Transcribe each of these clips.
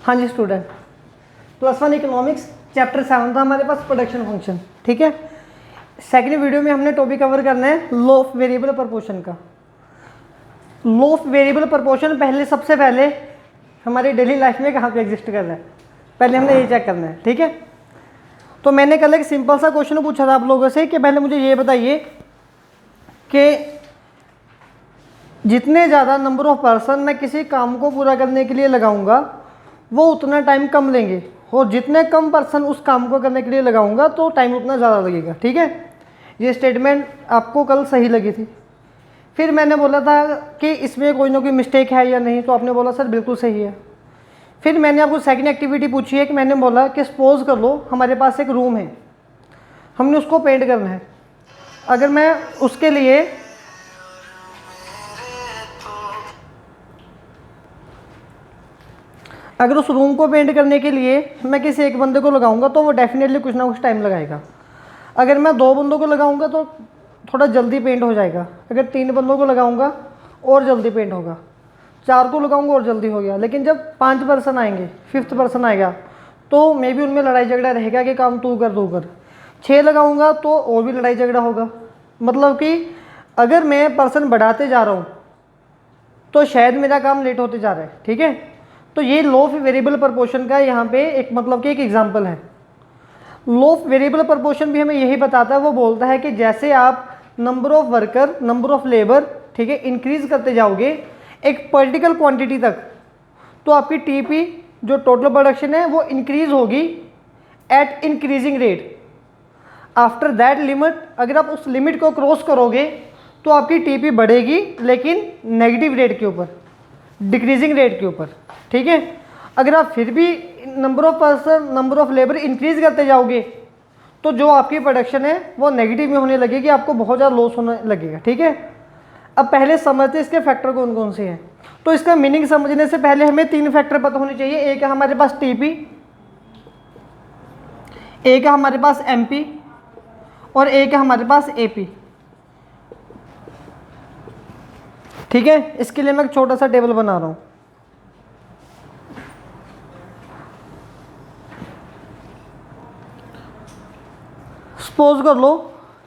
हाँ जी student, +1 economics chapter 7 था हमारे पास, प्रोडक्शन फंक्शन। ठीक है, सेकंड वीडियो में हमने टॉपिक कवर करना है लॉ ऑफ वेरिएबल प्रपोर्शन का। लॉ ऑफ वेरिएबल प्रपोर्शन सबसे पहले हमारी डेली लाइफ में कहाँ पे एग्जिस्ट कर रहा है, पहले हमने ये चेक करना है। ठीक है, तो मैंने कल एक सिंपल सा क्वेश्चन पूछा था आप लोगों से कि पहले मुझे ये बताइए कि जितने ज़्यादा नंबर ऑफ पर्सन मैं किसी काम को पूरा करने के लिए लगाऊंगा वो उतना टाइम कम लेंगे, और जितने कम पर्सन उस काम को करने के लिए लगाऊंगा तो टाइम उतना ज़्यादा लगेगा। ठीक है, ये स्टेटमेंट आपको कल सही लगी थी। फिर मैंने बोला था कि इसमें कोई ना कोई मिस्टेक है या नहीं, तो आपने बोला सर बिल्कुल सही है। फिर मैंने आपको सेकंड एक्टिविटी पूछी है कि मैंने बोला कि सपोज कर लो हमारे पास एक रूम है, हमने उसको पेंट करना है। अगर मैं उसके लिए अगर उस रूम को पेंट करने के लिए मैं किसी एक बंदे को लगाऊंगा तो वो डेफिनेटली कुछ ना कुछ टाइम लगाएगा। अगर मैं 2 बंदों को लगाऊंगा तो थोड़ा जल्दी पेंट हो जाएगा। अगर 3 बंदों को लगाऊंगा और जल्दी पेंट होगा। 4 को लगाऊंगा और जल्दी हो गया। लेकिन जब 5 पर्सन आएंगे, 5th पर्सन आएगा तो मे बी उनमें लड़ाई झगड़ा रहेगा कि काम तू कर। 6 लगाऊंगा तो और भी लड़ाई झगड़ा होगा। मतलब कि अगर मैं पर्सन बढ़ाते जा रहा हूँ तो शायद मेरा काम लेट होते जा रहा है। ठीक है, तो ये लॉ ऑफ वेरिएबल प्रपोर्शन का यहाँ पे एक मतलब कि एक एग्जांपल है। लॉ ऑफ वेरिएबल प्रपोर्शन भी हमें यही बताता है, वो बोलता है कि जैसे आप number of worker, number of labour, ठीक है, इंक्रीज करते जाओगे एक पर्टिकुलर क्वांटिटी तक, तो आपकी टीपी जो टोटल प्रोडक्शन है वो इंक्रीज होगी at increasing rate. After that limit, अगर आप उस लिमिट को क्रॉस करोगे तो आपकी टीपी बढ़ेगी, लेकिन नेगेटिव रेट के ऊपर, डिक्रीजिंग रेट के ऊपर। ठीक है, अगर आप फिर भी number of person, number of labour increase करते जाओगे तो जो आपकी प्रोडक्शन है वो नेगेटिव में होने लगेगी, आपको बहुत ज़्यादा लॉस होने लगेगा। ठीक है, अब पहले समझते इसके फैक्टर कौन कौन से हैं। तो इसका मीनिंग समझने से पहले हमें 3 फैक्टर पता होने चाहिए। एक है हमारे पास टीपी, एक है हमारे पास एमपी, और एक है हमारे पास एपी। ठीक है, इसके लिए मैं एक छोटा सा टेबल बना रहा हूं। सपोज कर लो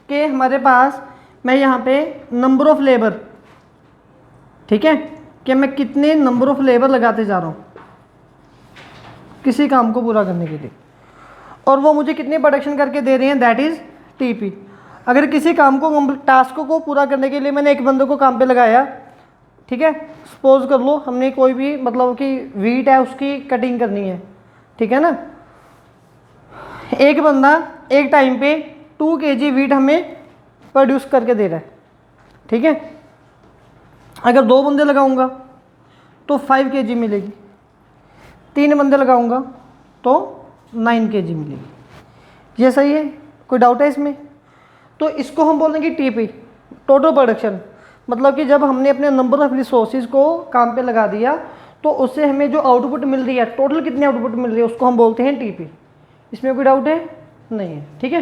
कि हमारे पास, मैं यहाँ पे नंबर ऑफ लेबर, ठीक है, कि मैं कितने नंबर ऑफ लेबर लगाते जा रहा हूँ किसी काम को पूरा करने के लिए, और वो मुझे कितने प्रोडक्शन करके दे रहे हैं, दैट इज़ टीपी। अगर किसी काम को, टास्क को पूरा करने के लिए मैंने एक बंदे को काम पे लगाया, ठीक है, सपोज कर लो हमने कोई भी मतलब कि वीट है उसकी कटिंग करनी है, ठीक है ना, एक बंदा एक टाइम पे 2 kg वीट हमें प्रोड्यूस करके दे रहा है। ठीक है, अगर 2 बंदे लगाऊंगा तो 5 kg मिलेगी, 3 बंदे लगाऊंगा तो 9 kg मिलेगी। ये सही है, कोई डाउट है इसमें? तो इसको हम बोलेंगे टीपी, टोटल प्रोडक्शन। मतलब कि जब हमने अपने नंबर ऑफ रिसोर्सेज को काम पे लगा दिया तो उससे हमें जो आउटपुट मिल रही है, टोटल कितनी आउटपुट मिल रही है, उसको हम बोलते हैं टीपी। इसमें कोई डाउट है? नहीं है। ठीक है,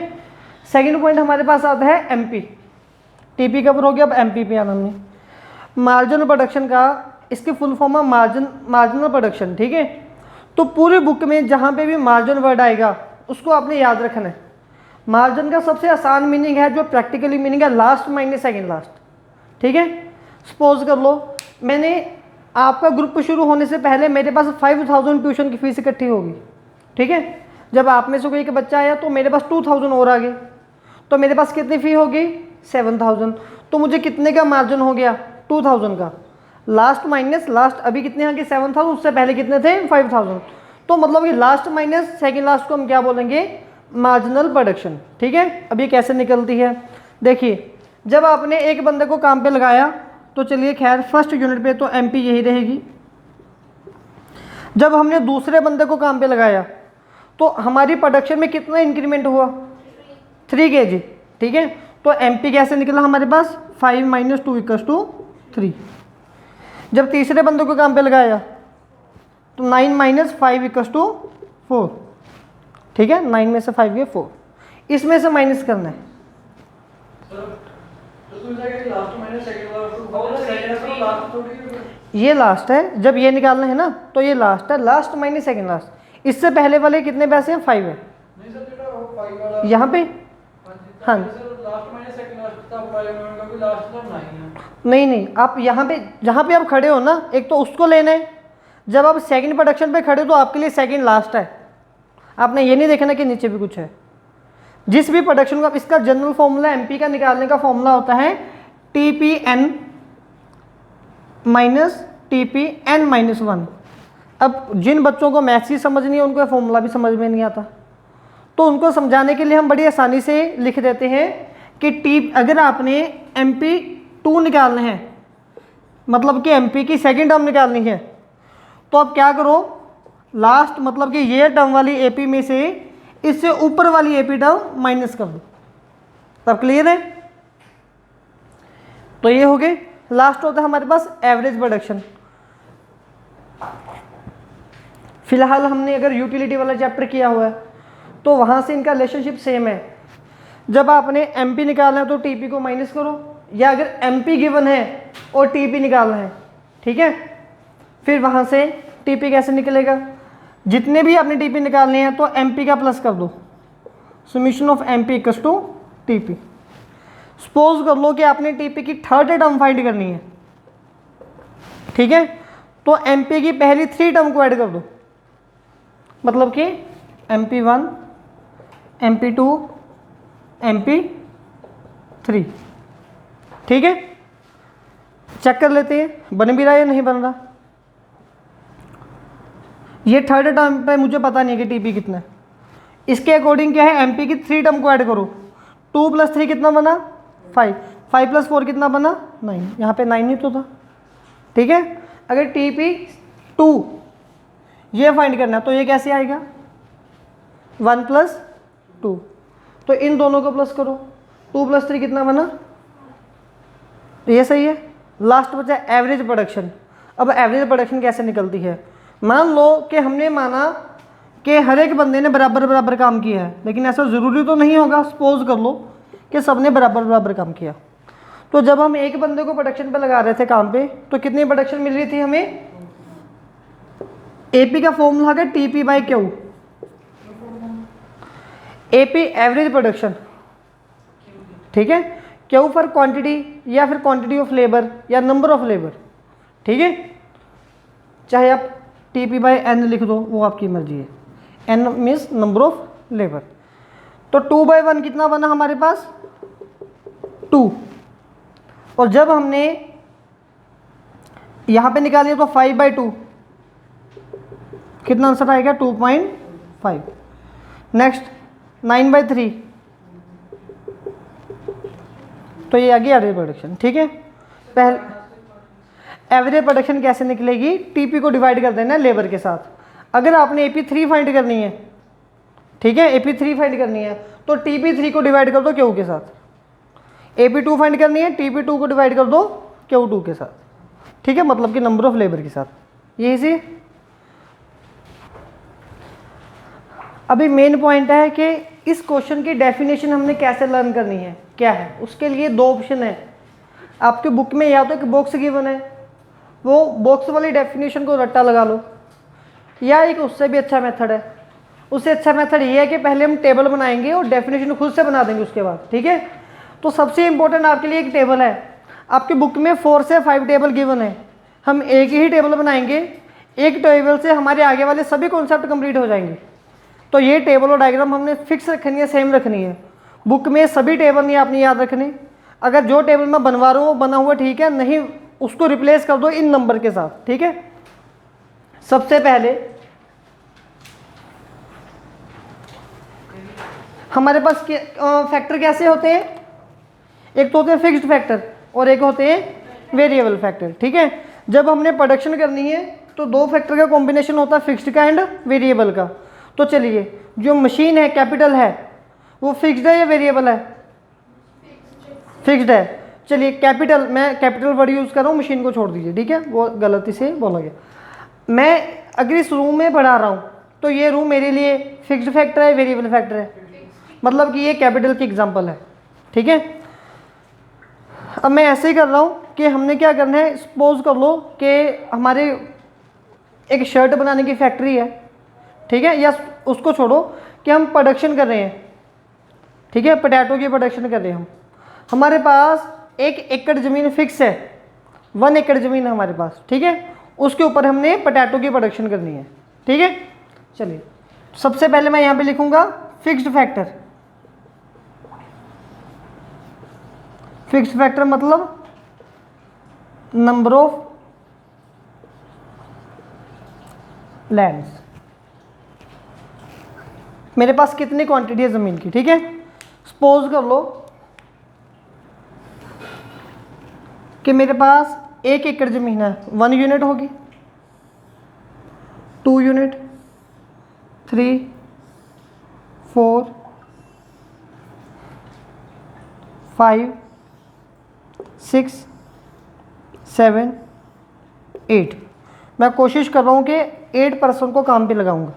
सेकंड पॉइंट हमारे पास आता है एमपी। टीपी कवर हो गया, अब एमपी पे आना हमने। मार्जिनल प्रोडक्शन का, इसकी फुल फॉर्म है मार्जिनल प्रोडक्शन। ठीक है, तो पूरी बुक में जहाँ पे भी मार्जिन वर्ड आएगा उसको आपने याद रखना है। मार्जिन का सबसे आसान मीनिंग है, जो प्रैक्टिकली मीनिंग है, लास्ट माइनस सेकेंड लास्ट। ठीक है, सपोज कर लो मैंने, आपका ग्रुप शुरू होने से पहले मेरे पास 5000 ट्यूशन की फीस इकट्ठी होगी। ठीक है, जब आप में से कोई एक बच्चा आया तो मेरे पास 2000 और आ गए, तो मेरे पास कितनी फ़ी होगी? 7000। तो मुझे कितने का मार्जिन हो गया? 2000 का। लास्ट माइनस लास्ट, अभी कितने हैं कि 7000, उससे पहले कितने थे? 5000। तो मतलब कि लास्ट माइनस सेकेंड लास्ट को हम क्या बोलेंगे? Marginal production. ठीक है, अब ये कैसे निकलती है देखिए। जब आपने एक बंदे को काम पे लगाया तो चलिए खैर फर्स्ट यूनिट पे तो एमपी यही रहेगी। जब हमने दूसरे बंदे को काम पे लगाया तो हमारी प्रोडक्शन में कितना इंक्रीमेंट हुआ? 3 kg। ठीक है, तो एमपी कैसे निकला हमारे पास? 5 - 2 = 3। जब तीसरे बंदे को काम पे लगाया तो 9 - 5 = 4। ठीक है, 9 में से 5 गए 4, इसमें से माइनस करना है। ये लास्ट है, जब ये निकालना है ना तो ये लास्ट है, लास्ट माइनस सेकंड लास्ट। इससे पहले वाले कितने पैसे हैं? 5 है नहीं सर, जेड़ा वो 5 वाला यहाँ पे। हाँ sir, last minus second last तब वाले में क्योंकि लास्ट तो 9 है। नहीं, आप यहाँ पे जहाँ पे आप खड़े हो ना, एक तो उसको लेना है। जब आप सेकंड प्रोडक्शन पे खड़े हो तो आपके लिए सेकंड लास्ट है। आपने ये नहीं देखना कि नीचे भी कुछ है। जिस भी प्रोडक्शन को आप, इसका जनरल फॉर्मूला एमपी का निकालने का फॉर्मूला होता है TPN माइनस TPN माइनस 1। अब जिन बच्चों को मैथ्स ही समझ नहीं है, उनको फॉर्मूला भी समझ में नहीं आता, तो उनको समझाने के लिए हम बड़ी आसानी से लिख देते हैं कि अगर आपने MP2 निकालना है, मतलब कि MP की सेकंड टर्म निकालनी है, तो आप क्या करो, लास्ट मतलब कि ये टर्म वाली AP में से इससे ऊपर वाली AP टर्म माइनस कर दो। तब क्लियर है? तो ये हो गए। लास्ट होता है हमारे पास एवरेज प्रोडक्शन। फिलहाल हमने अगर यूटिलिटी वाला चैप्टर किया हुआ है तो वहाँ से इनका रिलेशनशिप सेम है। जब आपने MP निकालना है तो TP को माइनस करो, या अगर MP गिवन है और TP निकालना है, ठीक है, फिर वहाँ से TP कैसे निकलेगा? जितने भी आपने TP निकालने हैं तो MP का प्लस कर दो, summation of MP equals to TP। Suppose कर लो कि आपने TP की थर्ड टर्म फाइंड करनी है, ठीक है, तो MP की पहली 3 टर्म को ऐड कर दो, मतलब कि MP1 MP2 MP3, ठीक है। चेक कर लेते हैं बन भी रहा है या नहीं बन रहा। ये थर्ड टर्म पे मुझे पता नहीं है कि TP कितना है, इसके अकॉर्डिंग क्या है, MP की 3 टर्म को ऐड करो, 2 + 3 कितना बना? 5, 5 + 4 कितना बना? 9। यहाँ पे 9 ही तो था, ठीक है। अगर TP2 ये फाइंड करना है तो ये कैसे आएगा? 1 + 2, तो इन दोनों को प्लस करो, 2 + 3 कितना बना? ये सही है। लास्ट बचा एवरेज प्रोडक्शन। अब एवरेज प्रोडक्शन कैसे निकलती है? मान लो कि हमने माना कि हर एक बंदे ने बराबर बराबर काम किया है, लेकिन ऐसा ज़रूरी तो नहीं होगा। सपोज कर लो कि सबने बराबर बराबर काम किया, तो जब हम एक बंदे को प्रोडक्शन पे लगा रहे थे काम पे, तो कितनी प्रोडक्शन मिल रही थी हमें? AP का फॉर्मूला है TP/Q। AP एवरेज प्रोडक्शन, ठीक है, Q फॉर क्वांटिटी या फिर क्वांटिटी ऑफ लेबर या नंबर ऑफ लेबर, ठीक है। चाहे आप TP/N लिख दो, वो आपकी मर्जी है। N means number of labour. तो 2/1 कितना बना हमारे पास? 2। और जब हमने यहाँ पे निकालिए तो 5/2 कितना आंसर आएगा? 2.5। नेक्स्ट 9/3, तो ये आ गया एवरेज प्रोडक्शन, ठीक है। पहले एवरेज प्रोडक्शन कैसे निकलेगी? TP को डिवाइड कर देना है लेबर के साथ। अगर आपने AP3 फाइंड करनी है, ठीक है, AP3 फाइंड करनी है तो TP3 को डिवाइड कर दो Q के साथ। AP2 फाइंड करनी है, TP2 को डिवाइड कर दो Q2 के साथ, ठीक है, मतलब कि नंबर ऑफ लेबर के साथ। यही सी अभी मेन पॉइंट है कि इस क्वेश्चन की डेफिनेशन हमने कैसे लर्न करनी है, क्या है। उसके लिए 2 ऑप्शन है आपके बुक में, या तो एक बॉक्स गिवन है, वो बॉक्स वाली डेफिनेशन को रट्टा लगा लो, या एक उससे भी अच्छा मेथड है। उससे अच्छा मेथड ये है कि पहले हम टेबल बनाएंगे और डेफिनेशन खुद से बना देंगे उसके बाद, ठीक है। तो सबसे इंपॉर्टेंट आपके लिए एक टेबल है। आपके बुक में 4 से 5 टेबल गिवन है, हम एक ही टेबल बनाएंगे, एक टेबल से हमारे आगे वाले सभी कॉन्सेप्ट कंप्लीट हो जाएंगे। तो ये टेबल और डायग्राम हमने फिक्स रखनी है, सेम रखनी है। बुक में सभी टेबल नहीं आपने याद रखने। अगर जो टेबल मैं बनवा रहा हूँ वो बना हुआ ठीक है, नहीं उसको रिप्लेस कर दो इन नंबर के साथ, ठीक है। सबसे पहले हमारे पास फैक्टर कैसे होते हैं? एक तो होते हैं फिक्स्ड फैक्टर और एक होते हैं वेरिएबल फैक्टर, ठीक है। जब हमने प्रोडक्शन करनी है तो 2 फैक्टर का कॉम्बिनेशन होता है, फिक्स्ड का एंड वेरिएबल का। तो चलिए, जो मशीन है कैपिटल है वो फिक्स्ड है या वेरिएबल है? फिक्स्ड है। चलिए कैपिटल, मैं कैपिटल वर्ड यूज़ कर रहा हूँ, मशीन को छोड़ दीजिए, ठीक है, वो गलती से बोला गया। मैं अगर इस रूम में पढ़ा रहा हूँ तो ये रूम मेरे लिए फिक्स्ड फैक्टर है, वेरिएबल फैक्टर है, मतलब कि ये कैपिटल की एग्जांपल है, ठीक है। अब मैं ऐसे ही कर रहा हूँ कि हमने क्या करना है, सपोज कर लो कि हमारे एक शर्ट बनाने की फैक्ट्री है, ठीक है, या उसको छोड़ो कि हम प्रोडक्शन कर रहे हैं, ठीक है, पोटैटो की प्रोडक्शन कर रहे हैं हम। हमारे पास 1 एकड़ ज़मीन फिक्स है, 1 एकड़ ज़मीन है हमारे पास, ठीक है, उसके ऊपर हमने पोटैटो की प्रोडक्शन करनी है, ठीक है। चलिए सबसे पहले मैं यहाँ पे लिखूँगा फिक्स्ड फैक्टर। फिक्स्ड फैक्टर मतलब नंबर ऑफ लैंड्स, मेरे पास कितनी क्वांटिटी है ज़मीन की, ठीक है। सपोज कर लो कि मेरे पास 1 एकड़ ज़मीन है, 1 यूनिट होगी, 2 यूनिट, 3, 4, 5, 6, 7, 8। मैं कोशिश कर रहा हूँ कि 8 पर्सन को काम पे लगाऊंगा,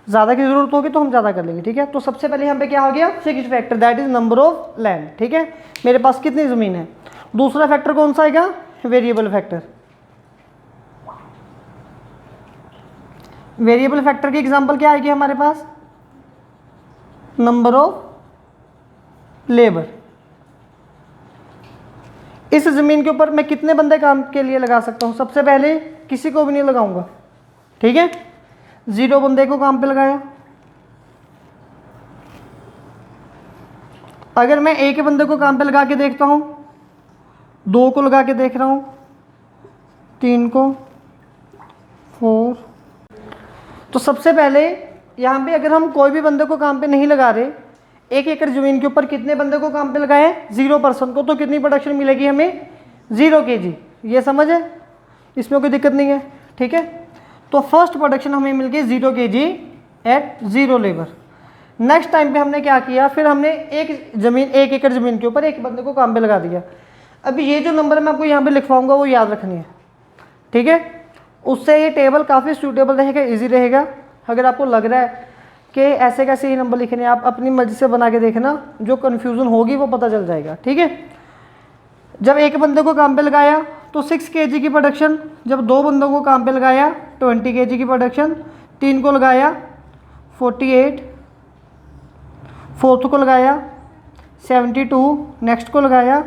ज़्यादा की ज़रूरत होगी तो हम ज़्यादा कर लेंगे, ठीक है। तो सबसे पहले यहाँ पे क्या हो गया, fixed factor, that is number of land, ठीक है, मेरे पास कितनी ज़मीन है। दूसरा फैक्टर कौन सा आएगा, वेरिएबल फैक्टर। वेरिएबल फैक्टर की एग्जांपल क्या आएगी हमारे पास, नंबर ऑफ लेबर। इस ज़मीन के ऊपर मैं कितने बंदे काम के लिए लगा सकता हूँ, सबसे पहले किसी को भी नहीं लगाऊंगा, ठीक है, 0 बंदे को काम पे लगाया। अगर मैं 1 बंदे को काम पे लगा के देखता हूँ, 2 को लगा के देख रहा हूँ, 3 को, 4। तो सबसे पहले यहाँ पे अगर हम कोई भी बंदे को काम पे नहीं लगा रहे, 1 एकड़ ज़मीन के ऊपर कितने बंदे को काम पे लगाए, 0 पर्सन को, तो कितनी प्रोडक्शन मिलेगी हमें, 0 kg। ये समझ है, इसमें कोई दिक्कत नहीं है, ठीक है। तो फर्स्ट प्रोडक्शन हमें मिल गई 0 kg at 0 labour. Next time पे हमने क्या किया, फिर हमने 1 एकड़ ज़मीन के ऊपर 1 बंदे को काम पे लगा दिया। अभी ये जो नंबर मैं आपको यहाँ पे लिखवाऊंगा वो याद रखनी है, ठीक है, उससे ये टेबल काफ़ी सूटेबल रहेगा, इजी रहेगा। अगर आपको लग रहा है कि ऐसे कैसे ही नंबर लिखने, आप अपनी मर्जी से बना के देखना, जो कन्फ्यूज़न होगी वो पता चल जाएगा, ठीक है। जब 1 बंदे को काम पे लगाया तो 6 kg की प्रोडक्शन, जब 2 बंदों को काम पे लगाया 20 kg की प्रोडक्शन, 3 को लगाया 48, 4th को लगाया 72, नेक्स्ट को लगाया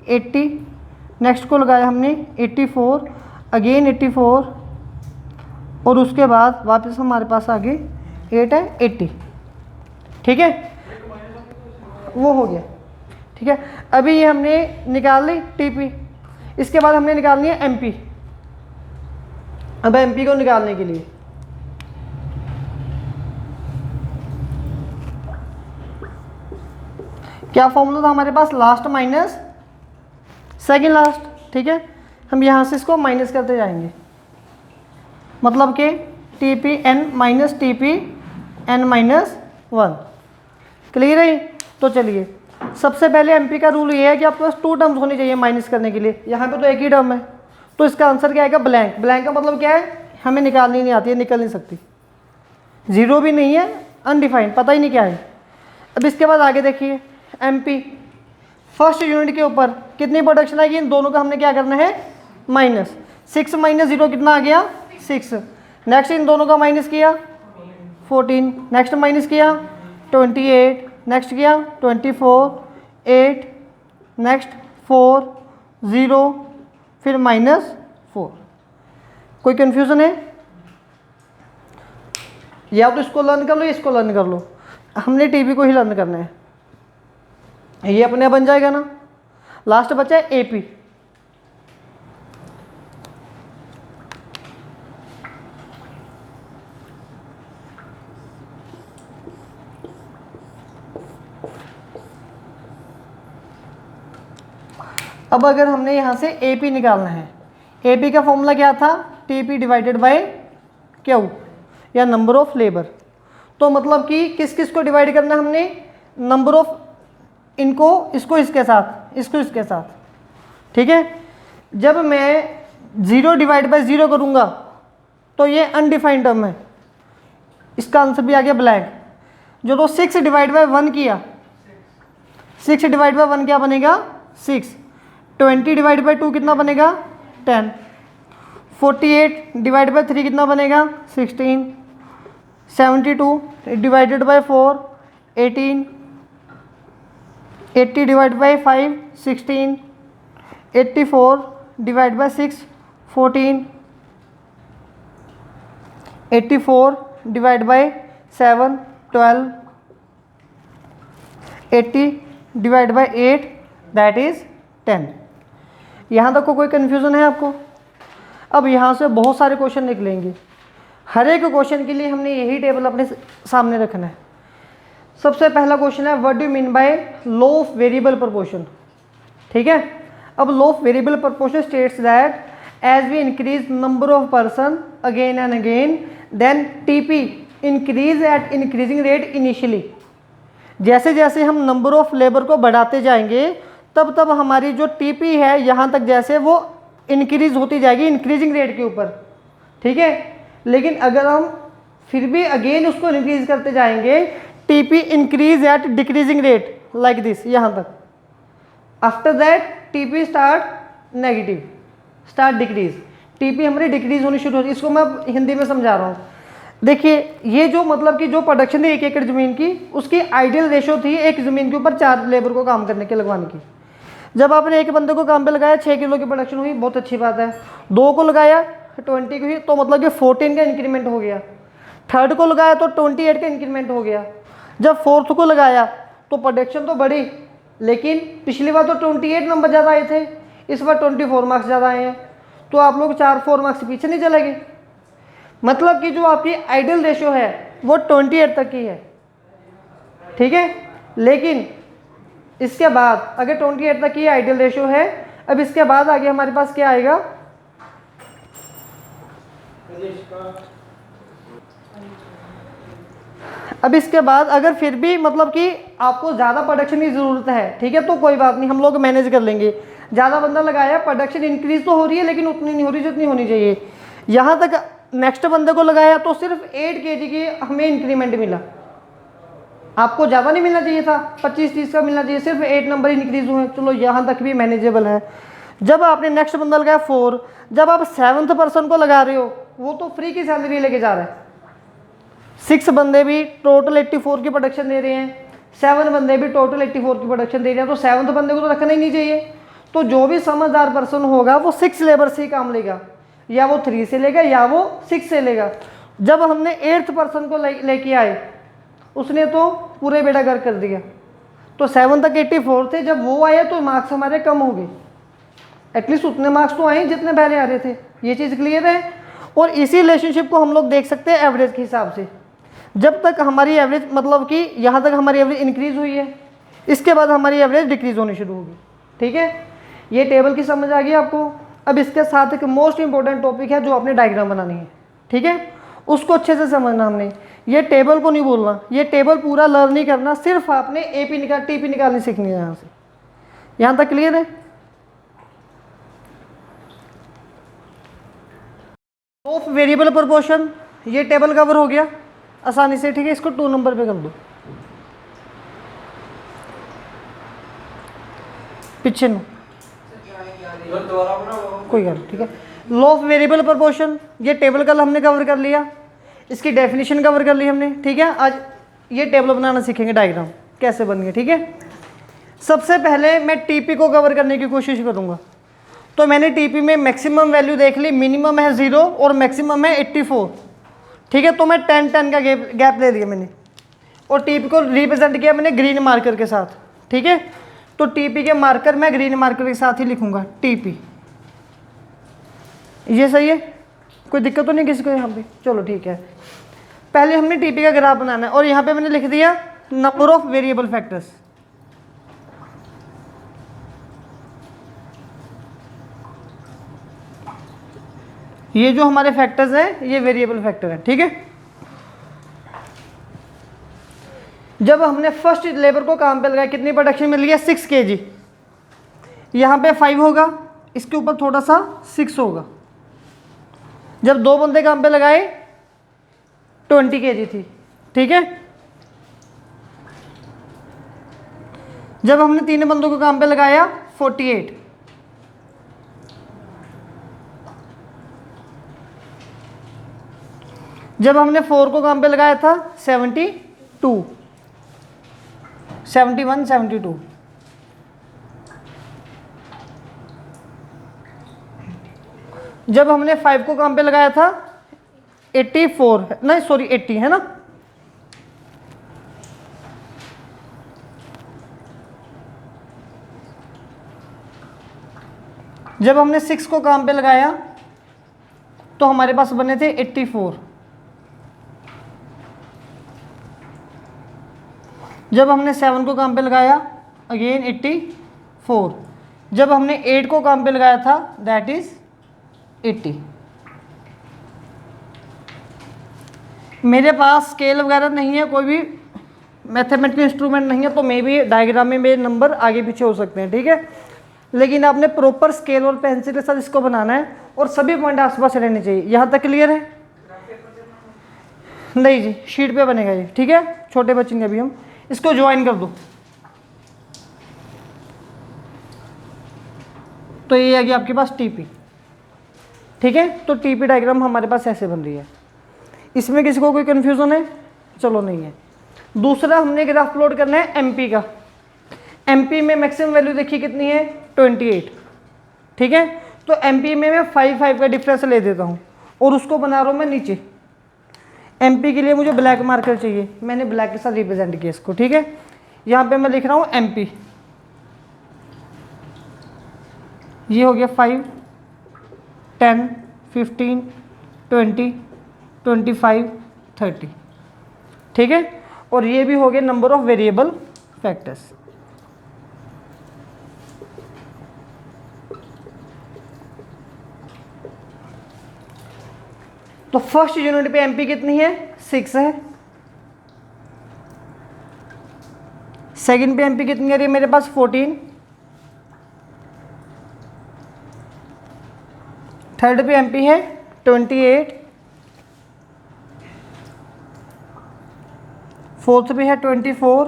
80, नेक्स्ट को लगाया हमने 84, अगेन 84, और उसके बाद वापस हमारे पास आगे 8 है 80, ठीक है, वो हो गया, ठीक है। अभी ये हमने निकाल ली टीपी, इसके बाद हमने निकालनी है एमपी। अब एमपी को निकालने के लिए क्या फॉर्मूला था हमारे पास, लास्ट माइनस सेकेंड लास्ट, ठीक है। हम यहाँ से इसको माइनस करते जाएंगे, मतलब कि T P N minus T P N minus 1। Clear है। तो चलिए सबसे पहले एमपी का रूल ये है कि आपके पास 2 टर्म्स होनी चाहिए माइनस करने के लिए। यहाँ पे तो एक ही टर्म है, तो इसका आंसर क्या आएगा, ब्लैंक। ब्लैंक का मतलब क्या है, हमें निकालनी नहीं आती है, निकल नहीं सकती, 0 भी नहीं है, अनडिफाइंड, पता ही नहीं क्या है। अब इसके बाद आगे देखिए एमपी, फर्स्ट यूनिट के ऊपर कितनी प्रोडक्शन आएगी, इन दोनों का हमने क्या करना है, माइनस। 6 माइनस 0 कितना आ गया, 6। नेक्स्ट इन दोनों का माइनस किया 14, नेक्स्ट माइनस किया 28, नेक्स्ट किया 24, 8, नेक्स्ट 4, 0, फिर माइनस 4। कोई कंफ्यूजन है, या तो इसको लर्न कर लो, इसको लर्न कर लो, हमने टीबी को ही लर्न करना है, ये अपने आप बन जाएगा ना। लास्ट बचा है एपी। अब अगर हमने यहाँ से AP निकालना है, AP का फॉर्मूला क्या था, TP डिवाइडेड बाय Q, या नंबर ऑफ लेबर। तो मतलब कि किस किस को डिवाइड करना है हमने, नंबर ऑफ, इनको, इसको इसके साथ, इसको इसके साथ, ठीक है। जब मैं 0 डिवाइड बाय 0 करूँगा तो ये अनडिफाइंड टर्म है, इसका आंसर भी आ गया ब्लैंक। जो तो 6 डिवाइड बाय 1 किया, 6 डिवाइड बाय 1 क्या बनेगा, 6। 20 डिवाइड बाई 2 कितना बनेगा 10, 48 डिवाइड बाई 3 कितना बनेगा 16, 72 divided by 4 18, 80 divide by 5 16, 84 divide by 6 14, 84 divide by 7 12, 80 divide by 8 that is 10। यहाँ तक को कोई कन्फ्यूज़न है आपको? अब यहाँ से बहुत सारे क्वेश्चन निकलेंगे, हर एक क्वेश्चन के लिए हमने यही टेबल अपने सामने रखना है। सबसे पहला क्वेश्चन है what do you mean by law of variable proportion. ठीक है, अब law of variable proportion states that as we increase number of person again and again then TP increase at increasing rate initially. जैसे जैसे हम number of labour को बढ़ाते जाएंगे तब तब हमारी जो टीपी है यहाँ तक जैसे वो इंक्रीज होती जाएगी इंक्रीजिंग रेट के ऊपर। ठीक है, लेकिन अगर हम फिर भी अगेन उसको इंक्रीज करते जाएंगे TP increase eight decreasing rate like this यहाँ तक। After that TP start negative start decrease, TP हमारी डिक्रीज होनी शुरू होती है। इसको मैं हिंदी में समझा रहा हूँ। देखिए ये जो मतलब कि जो प्रोडक्शन थी 1 एकड़ ज़मीन की उसकी आइडियल रेशो थी एक ज़मीन के ऊपर 4 लेबर को काम करने के लगवाने की। जब आपने एक बंदे को काम पे लगाया 6 किलो की प्रोडक्शन हुई, बहुत अच्छी बात है। 2 को लगाया 20 की हुई तो मतलब कि 14 का इंक्रीमेंट हो गया। 3rd को लगाया तो 28 का इंक्रीमेंट हो गया। जब 4th को लगाया तो प्रोडक्शन तो बढ़ी, लेकिन पिछली बार तो 28 नंबर ज़्यादा आए थे, इस बार 24 मार्क्स ज़्यादा आए हैं। तो आप लोग 4 मार्क्स पीछे नहीं चले गए। मतलब कि जो आपकी आइडियल रेशो है वो 28 तक की है। ठीक है, लेकिन इसके बाद अगर 28 तक की आइडियल रेशो है, अब इसके बाद आगे हमारे पास क्या आएगा? अब इसके बाद अगर फिर भी मतलब कि आपको ज़्यादा प्रोडक्शन की ज़रूरत है, ठीक है, तो कोई बात नहीं, हम लोग मैनेज कर लेंगे। ज़्यादा बंदा लगाया, प्रोडक्शन इंक्रीज तो हो रही है लेकिन उतनी नहीं हो रही जितनी होनी चाहिए। यहाँ तक नेक्स्ट बंदे को लगाया तो सिर्फ 8 kg की हमें इंक्रीमेंट मिला। आपको ज़्यादा नहीं मिलना चाहिए था, 25-30 का मिलना चाहिए, सिर्फ 8 नंबर इंक्रीज हुए। चलो यहाँ तक भी मैनेजेबल है। जब आपने नेक्स्ट बंदा लगाया 4, जब आप 7th पर्सन को लगा रहे हो वो तो फ्री की सैलरी लेके जा रहा है। 6 बंदे भी टोटल 84 की प्रोडक्शन दे रहे हैं, 7 बंदे भी टोटल 84 की प्रोडक्शन दे रहे हैं, तो 7th बंदे को तो रखना ही नहीं चाहिए। तो जो भी समझदार पर्सन होगा वो 6 लेबर से ही काम लेगा, या वो 3 से लेगा या वो 6 से लेगा। जब हमने 8th पर्सन को लेके आए उसने तो पूरे बेड़ा गर्क कर दिया। तो 7 तक 84 थे, जब वो आए तो मार्क्स हमारे कम हो गए। एटलीस्ट उतने मार्क्स तो आए जितने पहले आ रहे थे। ये चीज़ क्लियर है। और इसी रिलेशनशिप को हम लोग देख सकते हैं एवरेज के हिसाब से। जब तक हमारी एवरेज मतलब कि यहाँ तक हमारी एवरेज इंक्रीज हुई है, इसके बाद हमारी एवरेज डिक्रीज होनी शुरू होगी। ठीक है, ये टेबल की समझ आ गई आपको। अब इसके साथ एक मोस्ट इंपॉर्टेंट टॉपिक है जो आपने डायग्राम बनानी है। ठीक है, उसको अच्छे से समझना। हमने ये टेबल को नहीं बोलना, ये टेबल पूरा लर्न नहीं करना, सिर्फ आपने टीपी निकालनी सीखनी है। यहाँ से यहाँ तक क्लियर है? ऑफ वेरिएबल प्रोपोर्शन, ये टेबल कवर हो गया आसानी से। ठीक है, इसको 2 नंबर पे कर दो पीछे नो, कोई गल। ठीक है, लॉ ऑफ वेरिएबल प्रोपोर्शन, ये टेबल कल हमने कवर कर लिया, इसकी डेफिनेशन कवर कर ली हमने। ठीक है, आज ये टेबल बनाना सीखेंगे, डायग्राम कैसे बनी है। ठीक है, सबसे पहले मैं टीपी को कवर करने की कोशिश करूंगा। तो मैंने टीपी में मैक्सिमम वैल्यू देख ली, मिनिमम है 0 और मैक्सिमम है 84। ठीक है, तो मैं 10 का गैप ले लिया मैंने, और टीपी को रिप्रेजेंट किया मैंने ग्रीन मार्कर के साथ। ठीक है, तो टीपी के मार्कर मैं ग्रीन मार्कर के साथ ही लिखूंगा टीपी। ये सही है, कोई दिक्कत तो नहीं किसी को यहाँ पे? चलो ठीक है, पहले हमने टीपी का ग्राफ बनाना है और यहाँ पे मैंने लिख दिया नंबर ऑफ वेरिएबल फैक्टर्स। ये जो हमारे फैक्टर्स हैं ये वेरिएबल फैक्टर है। ठीक है, जब हमने फर्स्ट लेबर को काम पे लगाया कितनी प्रोडक्शन मिल गया? 6 kg। यहाँ पे 5 होगा, इसके ऊपर थोड़ा सा 6 होगा। जब 2 बंदे काम पे लगाए 20 kg थी। ठीक है, जब हमने 3 बंदों को काम पे लगाया 48। जब हमने 4 को काम पे लगाया था 72, 71, 72। जब हमने 5 को काम पे लगाया था 84, नहीं सॉरी 80 है ना। जब हमने 6 को काम पे लगाया तो हमारे पास बने थे 84। जब हमने 7 को काम पे लगाया अगेन 84। जब हमने 8 को काम पे लगाया था दैट इज 80। मेरे पास स्केल वगैरह नहीं है, कोई भी मैथमेटिकल इंस्ट्रूमेंट नहीं है, तो मे भी डायग्राम में मेरे नंबर आगे पीछे हो सकते हैं, ठीक है। लेकिन आपने प्रॉपर स्केल और पेंसिल के साथ इसको बनाना है और सभी पॉइंट आसपास रहने चाहिए। यहाँ तक क्लियर है? नहीं जी, शीट पे बनेगा ये, ठीक है। छोटे बच्चे अभी हम इसको ज्वाइन कर दो। तो ये आ गया आपके पास टीपी, ठीक है। तो टीपी डायग्राम हमारे पास ऐसे बन रही है। इसमें किसी को कोई कन्फ्यूजन है? चलो नहीं है। दूसरा हमने ग्राफ प्लॉट करना है एमपी का। एमपी में मैक्सिमम वैल्यू देखिए कितनी है 28, ठीक है। तो एमपी में मैं 5 का डिफरेंस ले देता हूँ और उसको बना रहा हूँ मैं नीचे। एमपी के लिए मुझे ब्लैक मार्कर चाहिए, मैंने ब्लैक के साथ रिप्रेजेंट किया इसको, ठीक है। यहाँ पे मैं लिख रहा हूँ एमपी, ये हो गया 5, 10, 15, 20, 25, 30, ठीक है। और ये भी हो गया नंबर ऑफ वेरिएबल फैक्टर्स। तो फर्स्ट यूनिट पे एमपी कितनी है 6 है। सेकंड पे एमपी कितनी है मेरे पास 14। थर्ड पे एमपी है 28। फोर्थ पे है 24।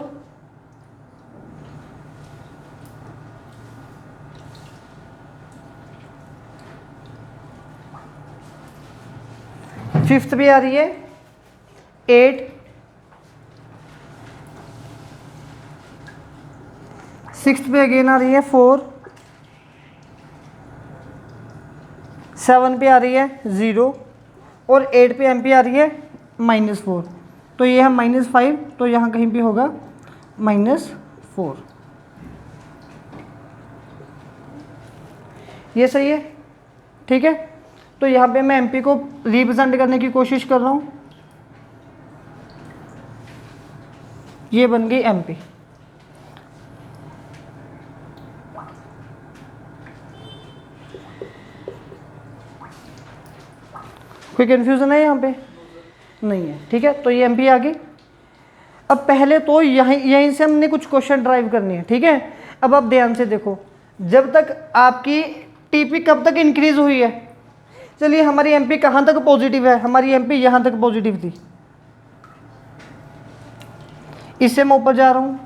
फिफ्थ पे आ रही है 8। सिक्स्थ पे अगेन आ रही है 4। 7 पे आ रही है 0 और 8 पे एमपी आ रही है -4। तो ये है -5, तो यहाँ कहीं भी होगा -4। ये सही है, ठीक है। तो यहाँ पे मैं एमपी को रिप्रेजेंट करने की कोशिश कर रहा हूँ। ये बन गई एमपी। कोई कंफ्यूजन है यहाँ पे? नहीं है, ठीक है। तो ये एमपी आ गई। अब पहले तो यहीं से हमने कुछ क्वेश्चन ड्राइव करने हैं, ठीक है। अब आप ध्यान से देखो, जब तक आपकी टीपी कब तक इंक्रीज हुई है। चलिए हमारी एमपी कहाँ तक पॉजिटिव है, हमारी एमपी यहाँ तक पॉजिटिव थी, इससे मैं ऊपर जा रहा हूँ,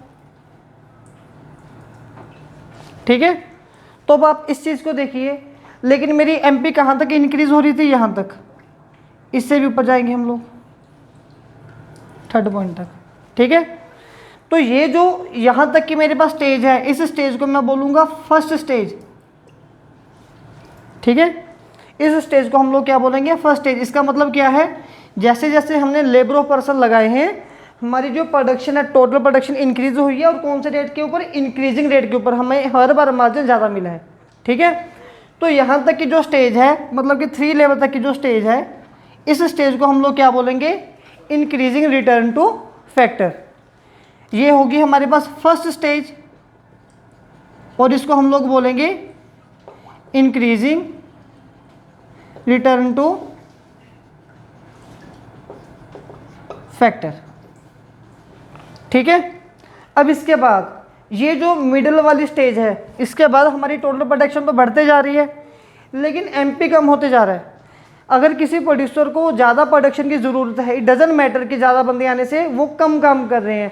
ठीक है। तो अब आप इस चीज़ को देखिए, लेकिन मेरी एमपी कहाँ तक इंक्रीज हो रही थी, यहाँ तक। इससे भी ऊपर जाएंगे हम लोग थर्ड पॉइंट तक, ठीक है। तो ये जो यहाँ तक की मेरे पास स्टेज है, इस स्टेज को मैं बोलूँगा फर्स्ट स्टेज, ठीक है। इस स्टेज को हम लोग क्या बोलेंगे, फर्स्ट स्टेज। इसका मतलब क्या है, जैसे जैसे हमने लेबर ऑफ पर्सन लगाए हैं, हमारी जो प्रोडक्शन है, टोटल प्रोडक्शन इंक्रीज हुई है। और कौन से रेट के ऊपर, इंक्रीजिंग रेट के ऊपर हमें हर बार मार्जिन ज़्यादा मिला है, ठीक है। तो यहाँ तक की जो स्टेज है, मतलब कि 3 लेवल तक की जो स्टेज है, इस स्टेज को हम लोग क्या बोलेंगे, इंक्रीजिंग रिटर्न टू फैक्टर। ये होगी हमारे पास फर्स्ट स्टेज, और इसको हम लोग बोलेंगे इंक्रीजिंग रिटर्न टू फैक्टर, ठीक है। अब इसके बाद ये जो मिडिल वाली स्टेज है, इसके बाद हमारी टोटल प्रोडक्शन तो बढ़ते जा रही है, लेकिन एमपी कम होते जा रहा है। अगर किसी प्रोड्यूसर को ज़्यादा प्रोडक्शन की ज़रूरत है, इट डजंट मैटर कि ज़्यादा बंदे आने से वो कम काम कर रहे हैं,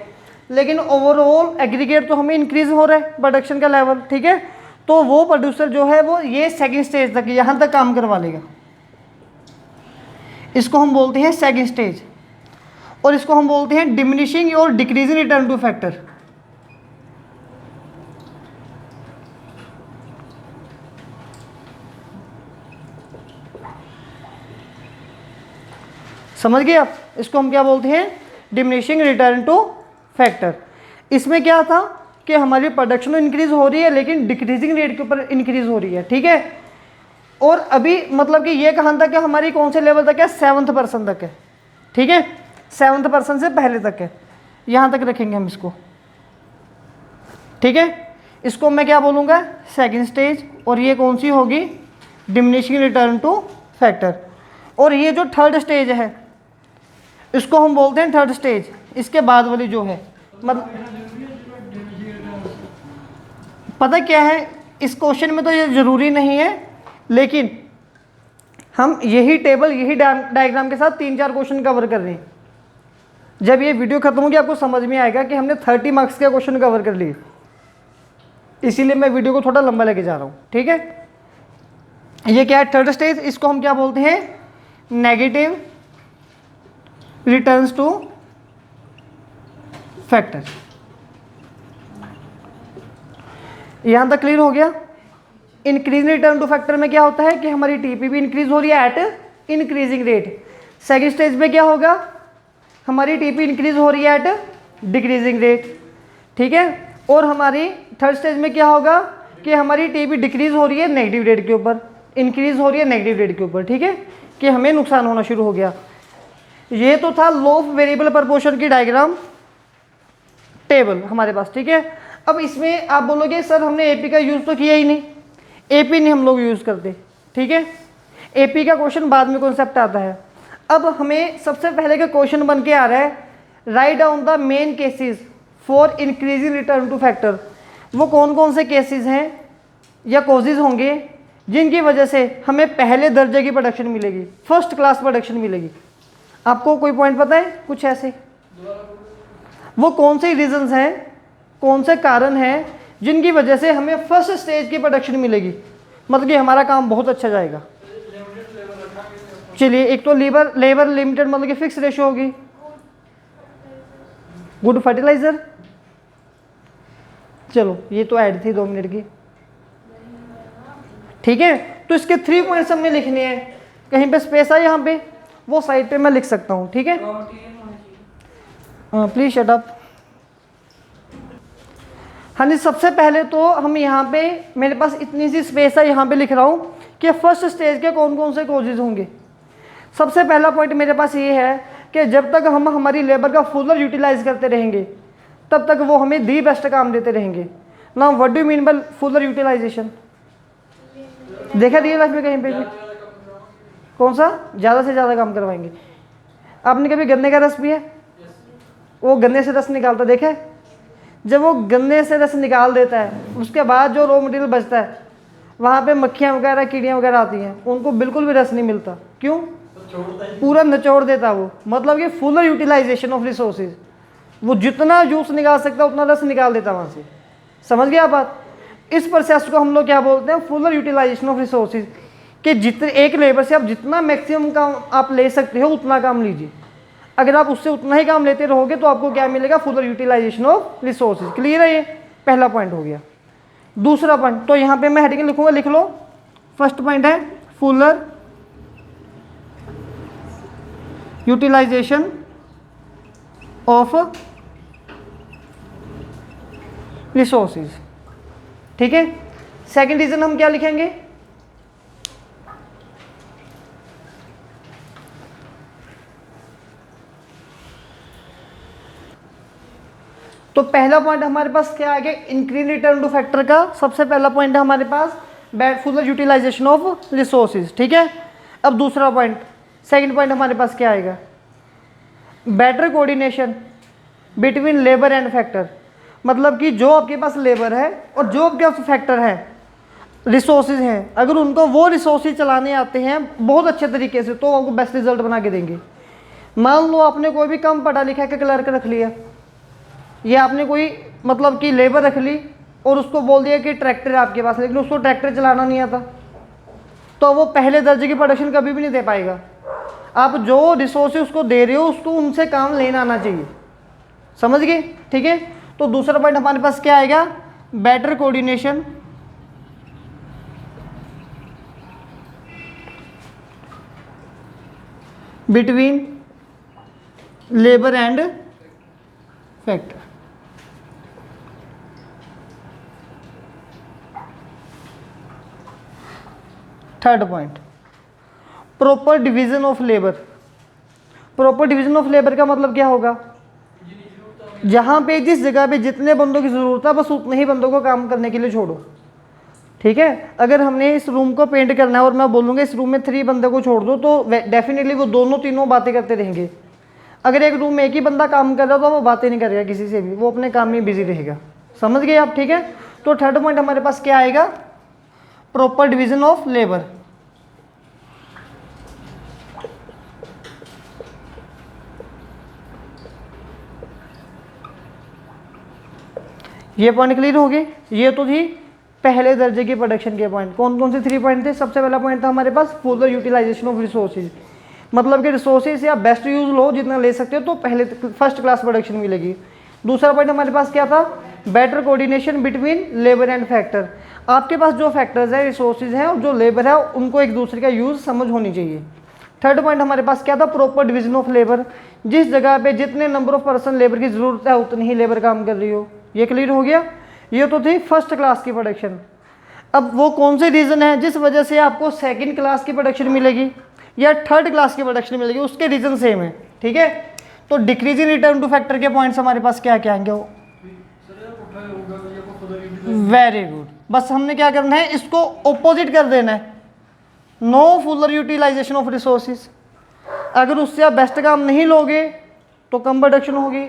लेकिन ओवरऑल एग्रीगेट तो हमें इंक्रीज हो रहा है प्रोडक्शन का लेवल, ठीक है। तो वो प्रोड्यूसर जो है वो ये सेकंड स्टेज तक, यहाँ तक काम करवा लेगा। इसको हम बोलते हैं सेकंड स्टेज, और इसको हम बोलते हैं डिमिनिशिंग और डिक्रीजिंग रिटर्न टू फैक्टर। समझ गए आप? इसको हम क्या बोलते हैं? Diminishing return two factor. इसमें क्या था कि हमारी प्रोडक्शन इंक्रीज हो रही है लेकिन डिक्रीजिंग रेट के ऊपर इंक्रीज हो रही है, ठीक है। और अभी मतलब कि ये कहाँ तक है, हमारी कौन से लेवल तक है? 7th पर्सन तक है, ठीक है। 7th पर्सन से पहले तक है, यहाँ तक रखेंगे हम इसको, ठीक है। इसको मैं क्या बोलूँगा? Second stage. और ये कौन सी होगी? Diminishing return two factor. और ये जो थर्ड स्टेज है इसको हम बोलते हैं थर्ड स्टेज। इसके बाद वाली जो है मतलब पता क्या है, इस क्वेश्चन में तो ये ज़रूरी नहीं है, लेकिन हम यही टेबल यही डायग्राम के साथ 3-4 क्वेश्चन कवर कर रहे हैं। जब ये वीडियो खत्म होगी आपको समझ में आएगा कि हमने 30 मार्क्स के क्वेश्चन कवर कर लिए, इसीलिए मैं वीडियो को थोड़ा लंबा लेके जा रहा हूँ, ठीक है। ये क्या है? Third stage. इसको हम क्या बोलते हैं? Negative returns two factor. यहां तक क्लियर हो गया? इंक्रीज रिटर्न टू फैक्टर में क्या होता है कि हमारी टीपी भी इंक्रीज हो रही है at increasing rate. Second stage में क्या होगा? हमारी टीपी इंक्रीज हो रही है एट डिक्रीजिंग रेट, ठीक है। और हमारी थर्ड स्टेज में क्या होगा कि हमारी टीपी डिक्रीज हो रही है नेगेटिव रेट के ऊपर, इंक्रीज हो रही है नेगेटिव रेट के ऊपर, ठीक है, कि हमें नुकसान होना शुरू हो गया। ये तो था लॉ ऑफ वेरिएबल प्रपोर्शन की डायग्राम टेबल हमारे पास, ठीक है। अब इसमें आप बोलोगे सर हमने एपी का यूज़ तो किया ही नहीं, एपी नहीं हम लोग यूज़ करते, ठीक है। एपी का क्वेश्चन बाद में कॉन्सेप्ट आता है। अब हमें सबसे पहले का क्वेश्चन बन के आ रहा है, write down the main cases for increasing return two factor. वो कौन कौन से केसेस हैं या कॉजेज होंगे जिनकी वजह से हमें पहले दर्जे की प्रोडक्शन मिलेगी, फर्स्ट क्लास प्रोडक्शन मिलेगी। आपको कोई पॉइंट पता है कुछ ऐसे? वो कौन से रीजंस हैं, कौन से कारण हैं जिनकी वजह से हमें फर्स्ट स्टेज की प्रोडक्शन मिलेगी, मतलब कि हमारा काम बहुत अच्छा जाएगा। चलिए, एक तो लेबर लिमिटेड मतलब कि फिक्स रेशो होगी, गुड फर्टिलाइजर, चलो ये तो ऐड थी 2 मिनट की, ठीक है। तो इसके 3 पॉइंट्स हमने लिखने हैं, कहीं पे स्पेस है यहाँ पे, वो साइड पे मैं लिख सकता हूँ, ठीक है। Please shut up. हाँ जी, सबसे पहले तो हम यहाँ पे, मेरे पास इतनी सी स्पेस है, यहाँ पे लिख रहा हूँ कि फर्स्ट स्टेज के कौन कौन से कॉजेज होंगे। सबसे पहला पॉइंट मेरे पास ये है कि जब तक हम हमारी लेबर का फुलर यूटिलाइज करते रहेंगे तब तक वो हमें दी बेस्ट काम देते रहेंगे। ना what do mean by fuller utilisation? देखा रियल लाइफ में कहीं पे भी? कौन सा? ज़्यादा से ज़्यादा काम करवाएंगे। आपने कभी गन्ने का रस पिया? वो गन्ने से रस निकालता देखे? जब वो गन्ने से रस निकाल देता है उसके बाद जो रॉ मटेरियल बचता है वहाँ पे मक्खियाँ वगैरह कीड़ियाँ वगैरह आती हैं, उनको बिल्कुल भी रस नहीं मिलता। क्यों? पूरा निचोड़ देता वो, मतलब कि फुलर यूटिलाइजेशन ऑफ रिसोर्सेज। वो जितना जूस निकाल सकता है उतना रस निकाल देता वहाँ से। समझ गया बात? इस प्रोसेस को हम लोग क्या बोलते हैं? Fuller utilisation of resources. कि जितने एक लेबर से आप जितना मैक्सिमम काम आप ले सकते हो उतना काम लीजिए। अगर आप उससे उतना ही काम लेते रहोगे तो आपको क्या मिलेगा? Fuller utilisation of resources. Clear है? ये पहला पॉइंट हो गया। दूसरा पॉइंट तो यहाँ पे मैं हेडिंग लिखूंगा, लिख लो। फर्स्ट पॉइंट है फुलर यूटिलाइजेशन ऑफ रिसोर्सेज, ठीक है। सेकंड रीजन हम क्या लिखेंगे? तो पहला पॉइंट हमारे पास क्या आ गया? इंक्रीज रिटर्न टू फैक्टर का सबसे पहला पॉइंट है हमारे पास फुलर यूटिलाइजेशन ऑफ रिसोर्सेज, ठीक है। अब दूसरा पॉइंट, सेकंड पॉइंट हमारे पास क्या आएगा? Better coordination between labour and factor. मतलब कि जो आपके पास लेबर है और जो आपके पास फैक्टर है, रिसोर्सेज हैं, अगर उनको वो रिसोर्सेज चलाने आते हैं बहुत अच्छे तरीके से तो आपको बेस्ट रिजल्ट बना के देंगे। मान लो आपने कोई भी कम पढ़ा लिखा के क्लर्क रख लिया, या आपने कोई मतलब कि लेबर रख ली और उसको बोल दिया कि ट्रैक्टर है आपके पास, लेकिन उसको ट्रैक्टर चलाना नहीं आता, तो वो पहले दर्जे की प्रोडक्शन कभी भी नहीं दे पाएगा। आप जो रिसोर्सेज उसको दे रहे हो उसको उनसे काम लेना आना चाहिए, समझ गए? ठीक है, तो दूसरा पॉइंट हमारे पास क्या आएगा? Better coordination between labour and factor. Third point, proper division of labour. Proper division of labour का मतलब क्या होगा? जहां पे जिस जगह पे जितने बंदों की जरूरत है बस उतने ही बंदों को काम करने के लिए छोड़ो। ठीक है, अगर हमने इस रूम को पेंट करना है और मैं बोलूँगा इस रूम में 3 बंदे को छोड़ दो, तो डेफिनेटली वो दोनों तीनों बातें करते रहेंगे। अगर एक रूम में एक ही बंदा काम कर रहा है तो वो बातें नहीं करेगा किसी से भी, वो अपने काम में बिजी रहेगा। समझ गए आप? ठीक है, तो थर्ड पॉइंट हमारे पास क्या आएगा? Proper division of labour. ये पॉइंट क्लियर हो गए? ये तो थी पहले दर्जे की प्रोडक्शन के पॉइंट। कौन कौन से 3 पॉइंट थे? सबसे पहला पॉइंट था हमारे पास फुलर यूटिलाइजेशन ऑफ रिसोर्सेज, मतलब कि रिसोर्सेज या बेस्ट यूज लो, जितना ले सकते हो तो पहले फर्स्ट क्लास प्रोडक्शन मिलेगी। दूसरा पॉइंट हमारे पास क्या था? Better coordination between labour and factor. आपके पास जो फैक्टर्स है, रिसोर्सेज हैं और जो लेबर है उनको एक दूसरे का यूज समझ होनी चाहिए। थर्ड पॉइंट हमारे पास क्या था? Proper division of labour. जिस जगह पे जितने नंबर ऑफ पर्सन लेबर की जरूरत है उतनी ही लेबर काम कर रही हो। ये क्लियर हो गया? ये तो थी फर्स्ट क्लास की प्रोडक्शन। अब वो कौन से रीज़न है जिस वजह से आपको सेकंड क्लास की प्रोडक्शन मिलेगी या थर्ड क्लास की प्रोडक्शन मिलेगी, उसके रीज़न सेम है। ठीक है, तो डिक्रीजिंग रिटर्न टू फैक्टर के पॉइंट्स हमारे पास क्या क्या आएंगे? वेरी गुड, बस हमने क्या करना है, इसको ऑपोजिट कर देना है। No fuller utilisation of resources. अगर उससे आप बेस्ट काम नहीं लोगे तो कम प्रोडक्शन होगी।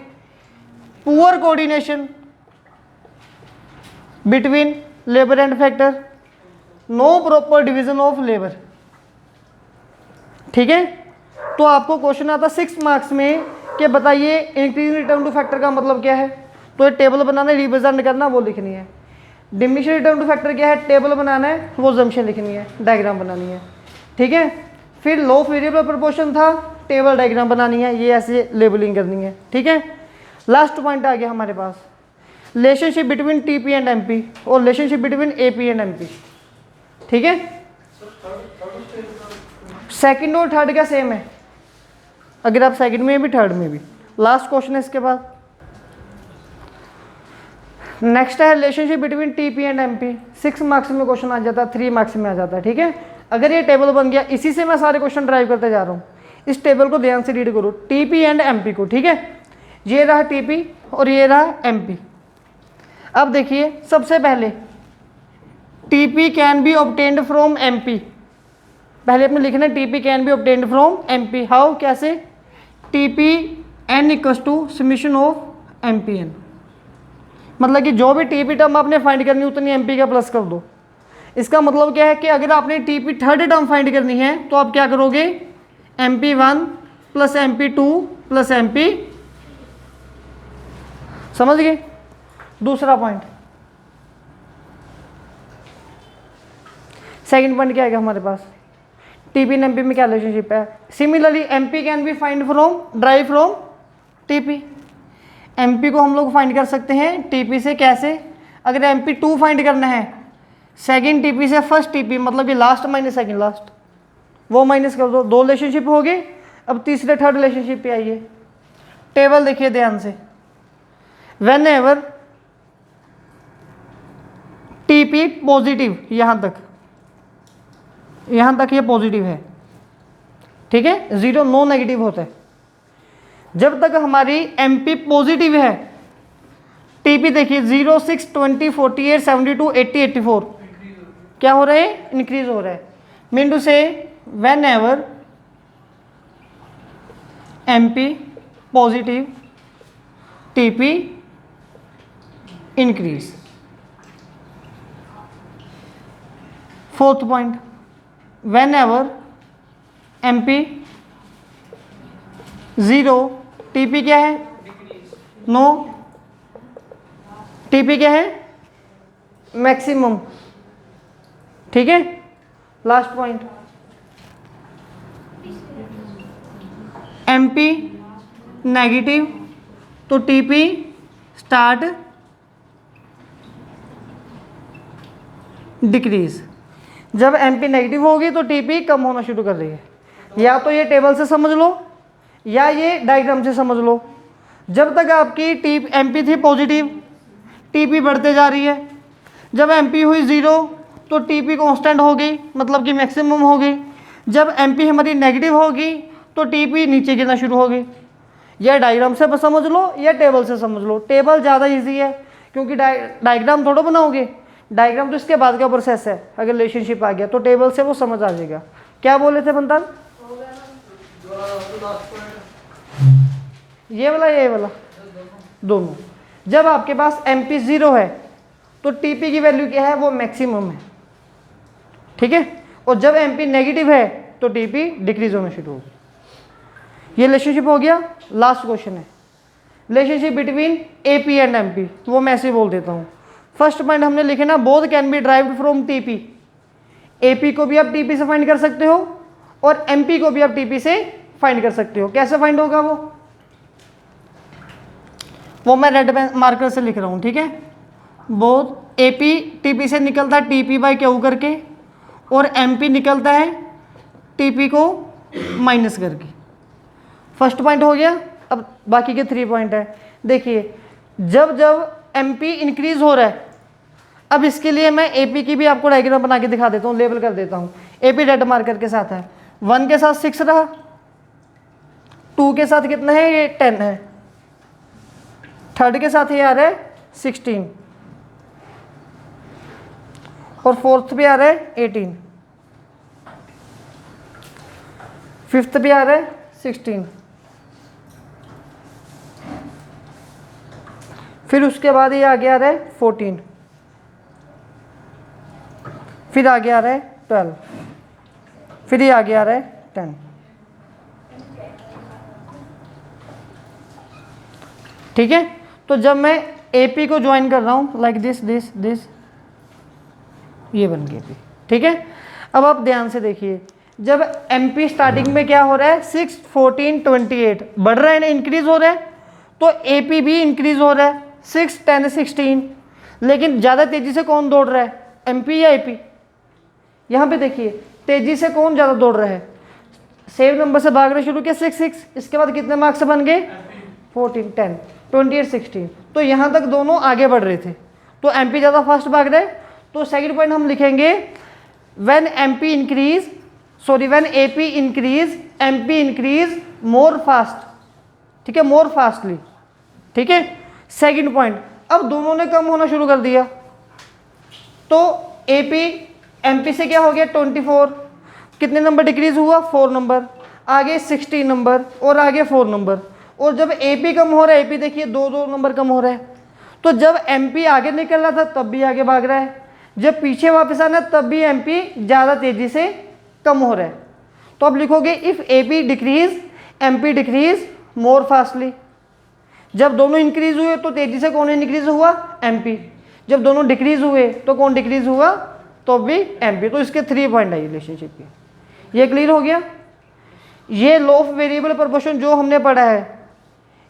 Poor coordination between labour and factor, no proper division of labour. ठीक है, तो आपको क्वेश्चन आता 6 मार्क्स में कि बताइए इंक्रीजिंग रिटर्न टू फैक्टर का मतलब क्या है, तो ये टेबल बनाना है, रिप्रेजेंट करना वो लिखनी है। डिमिनिशिंग रिटर्न टू फैक्टर क्या है? टेबल बनाना है, वो जम्पशन लिखनी है, डायग्राम बनानी है। ठीक है, फिर लो ऑफ वेरिएबल प्रोपोर्शन था, टेबल डायग्राम बनानी है, ये ऐसे लेबलिंग करनी है। ठीक है, लास्ट पॉइंट आ गया हमारे पास relationship between TP and MP और relationship between AP and MP. ठीक है, सेकंड और थर्ड का सेम है, अगर आप सेकंड में भी थर्ड में भी। लास्ट क्वेश्चन है इसके बाद। नेक्स्ट है relationship between TP and MP. 6 marks में क्वेश्चन आ जाता है, 3 मार्क्स में आ जाता है। ठीक है, अगर ये टेबल बन गया, इसी से मैं सारे क्वेश्चन ड्राइव करते जा रहा हूँ। इस टेबल को ध्यान से रीड करो, टीपी एंड एमपी को। ठीक है, ये रहा टीपी और ये रहा एमपी। अब देखिए, सबसे पहले TP can be obtained from MP. पहले अपने लिखना है TP can be obtained from MP. How? कैसे? TP N equals to summation of MP N, मतलब कि जो भी टीपी टर्म आपने फाइंड करनी उतनी एमपी का प्लस कर दो। इसका मतलब क्या है कि अगर आपने टीपी थर्ड टर्म फाइंड करनी है तो आप क्या करोगे? MP1 plus MP2 plus MP। समझ गए? दूसरा पॉइंट, सेकंड पॉइंट क्या आएगा हमारे पास? टीपी एंड एमपी में क्या रिलेशनशिप है? Similarly MP can be find from drive from TP. MP को हम लोग फाइंड कर सकते हैं टीपी से। कैसे? अगर MP2 फाइंड करना है सेकंड टीपी से फर्स्ट टीपी, मतलब कि लास्ट माइनस सेकंड लास्ट, वो माइनस कर दो, 2 रिलेशनशिप हो गए। अब तीसरे थर्ड रिलेशनशिप पे आइए, टेबल देखिए ध्यान से। वेन एवर टीपी पॉजिटिव, यहां तक ये पॉजिटिव है। ठीक है, 0 नो नेगेटिव होता है। जब तक हमारी एमपी पॉजिटिव है, टीपी देखिए 0, 6, 20, 48, 72, 80, 84 क्या हो रहा है? इंक्रीज हो रहा है। मीन टू से when ever MP positive TP increase. Fourth point, when ever MP 0, TP क्या है? नो, टीपी क्या है? मैक्सिमम। ठीक है, लास्ट पॉइंट MP नेगेटिव तो TP स्टार्ट डिक्रीज। जब MP नेगेटिव होगी तो TP कम होना शुरू कर रही है। या तो ये टेबल से समझ लो या ये डायग्राम से समझ लो। जब तक आपकी MP थी पॉजिटिव, TP बढ़ते जा रही है। जब MP हुई 0 तो TP कांस्टेंट हो गई, मतलब कि मैक्सिमम हो गई। जब MP हमारी नेगेटिव होगी तो TP नीचे गिरना शुरू हो गई। या डायग्राम से समझ लो या टेबल से समझ लो। टेबल ज़्यादा इजी है क्योंकि डायग्राम थोड़ा बनाओगे, डायग्राम तो इसके बाद का प्रोसेस है। अगर रिलेशनशिप आ गया तो टेबल से वो समझ आ जाएगा। क्या बोले थे बंता? ये वाला दोनों। जब आपके पास MP 0 है तो TP की वैल्यू क्या है? वो मैक्सिमम है, ठीक है। और जब MP नेगेटिव है तो TP डिक्रीज होना शुरू होगी। ये रिलेशनशिप हो गया। लास्ट क्वेश्चन है relationship between AP and MP। तो वो मैं ऐसे बोल देता हूँ। फर्स्ट पॉइंट हमने लिखे ना, both can be derived from TP। AP को भी आप TP से फाइंड कर सकते हो और MP को भी आप TP से फाइंड कर सकते हो। कैसे फाइंड होगा वो मैं रेड मार्कर से लिख रहा हूँ, ठीक है। बोथ AP TP से निकलता है TP/Q करके और MP निकलता है TP को माइनस करके। फर्स्ट पॉइंट हो गया। अब बाकी के 3 पॉइंट है। देखिए जब MP इंक्रीज हो रहा है, अब इसके लिए मैं AP की भी आपको डायग्राम बना के दिखा देता हूँ, लेबल कर देता हूँ। AP रेड मार्कर के साथ है, 1 के साथ 6 रहा, 2 के साथ कितना है? ये 10 है, 3rd के साथ ये आ रहा है 16 और 4th भी आ रहा है 18, 5th भी आ रहा है 16। फिर उसके बाद ये आगे आ रहा है 14, फिर आगे आ रहा है 12, फिर ये आगे आ रहा है 10, ठीक है। तो जब मैं AP को ज्वाइन कर रहा हूं लाइक दिस, ये बन गया AP, ठीक है। अब आप ध्यान से देखिए, जब MP स्टार्टिंग में क्या हो रहा है? 6, 14, 28 बढ़ रहा है ना, इंक्रीज हो रहा है। तो AP भी इंक्रीज हो रहा है, 6, 10, 16। लेकिन ज़्यादा तेज़ी से कौन दौड़ रहा है? MP या AP? यहाँ पे देखिए तेज़ी से कौन ज़्यादा दौड़ रहा है? सेम नंबर से भागना शुरू किया 6, 6, इसके बाद कितने मार्क्स से बन गए? 14, 10, 28, 16। तो यहाँ तक दोनों आगे बढ़ रहे थे, तो MP ज़्यादा फास्ट भाग रहा है। तो सेकंड पॉइंट हम लिखेंगे when AP increase MP increase more fast, ठीक है, मोर फास्टली, ठीक है। सेकंड पॉइंट, अब दोनों ने कम होना शुरू कर दिया तो AP MP से क्या हो गया? 24, कितने नंबर डिक्रीज हुआ? 4 नंबर, आगे 16 नंबर और आगे 4 नंबर। और जब AP कम हो रहा है, AP देखिए 2 नंबर कम हो रहा है। तो जब MP आगे निकल रहा था तब भी आगे भाग रहा है, जब पीछे वापस आना तब भी MP ज़्यादा तेज़ी से कम हो रहा है। तो अब लिखोगे if AP decrease MP decrease more fastly. जब दोनों इंक्रीज हुए तो तेज़ी से कौन इंक्रीज हुआ? MP। जब दोनों डिक्रीज हुए तो कौन डिक्रीज हुआ? तो भी MP। तो इसके 3 पॉइंट है रिलेशनशिप के। ये क्लियर हो गया। ये लॉ ऑफ वेरिएबल प्रोपोर्शन जो हमने पढ़ा है,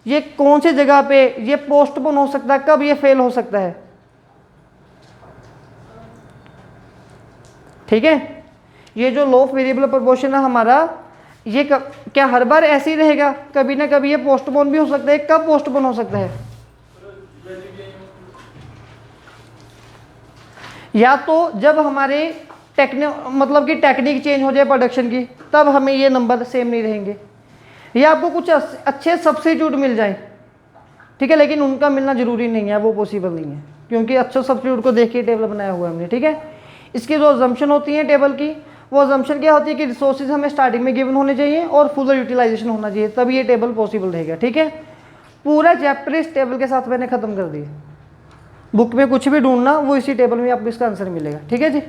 ये कौन सी जगह पे ये पोस्टपोन हो सकता है, कब ये फेल हो सकता है, ठीक है। ये जो लॉ ऑफ वेरिएबल प्रोपोर्शन है हमारा, ये क्या हर बार ऐसे ही रहेगा? कभी ना कभी ये पोस्टपोन भी हो सकता है। कब पोस्टपोन हो सकता है? या तो जब हमारे मतलब कि टेक्निक चेंज हो जाए प्रोडक्शन की, तब हमें ये नंबर सेम नहीं रहेंगे। या आपको कुछ अच्छे सब्स्टिट्यूट मिल जाए, ठीक है, लेकिन उनका मिलना जरूरी नहीं है, वो पॉसिबल नहीं है, क्योंकि अच्छे सब्स्टिट्यूट को देख के टेबल बनाया हुआ है हमने, ठीक है। इसकी जो अजम्पशन होती है टेबल की, वो अजम्पशन क्या होती है कि रिसोर्सेज हमें स्टार्टिंग में गिवन होने चाहिए और फुल यूटिलाइजेशन होना चाहिए, तब ये टेबल पॉसिबल रहेगा, ठीक है। पूरा चैप्टर इस टेबल के साथ मैंने खत्म कर दिया। बुक में कुछ भी ढूंढना वो इसी टेबल में आपको इसका आंसर मिलेगा, ठीक है जी।